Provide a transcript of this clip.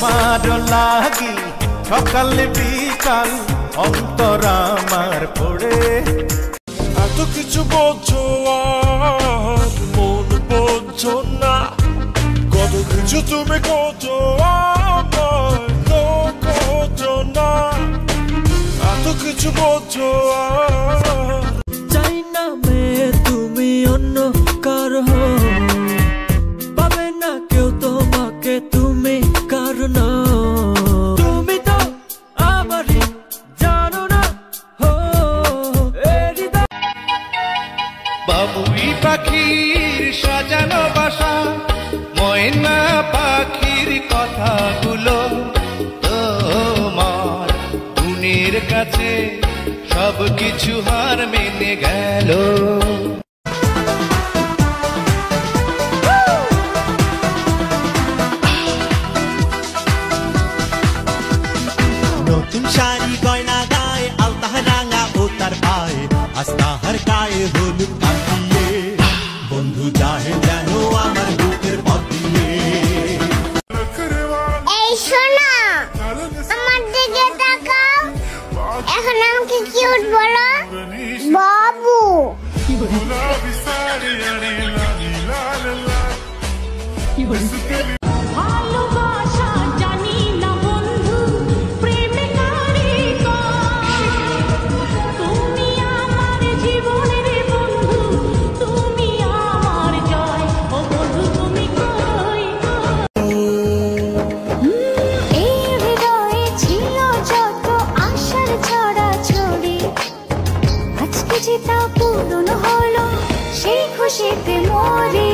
তোমার লাগি সকাল বিকাল অন্তর আমার পড়ে। এত কিছু বোঝো আর মন বোঝো না, কত কিছু তুমি করছো করছো না, এত কিছু বোঝো আর চাই না মেয়ে তুমি অন্য কারো, পাবে না কেউ তোমাকে তুমি কারণ তুমি তো আমারই জানো না। বাবুই পাখির সাজানো বাসা, ময়না পাখির কথাগুলো তোমার গুণের কাছে সবকিছু হার মেনে গেল। নতুন শাড়ি গয়না গায়ে আলতাহ রাঙা ও তার পায়ে, আস্তাহার গায়ে হলুদ কাটিয়ে বন্ধু চাহে যেন আমার বুকের পথ দিয়ে। এই শোনা, আমার দিকে তাকাও, এখন আমাকে কিউট বলো বাবু। ভালোবাসা জানি না বন্ধু, প্রেমে কারে তুমি আমার জীবনের বন্ধু, তুমি আমার জয় ও বন্ধু তুমি কই। এই হৃদয়ে ছিল যত আশার ছড়া ছড়ি, আজকে যে তা পূরণ হলো সেই খুশিতে মরি।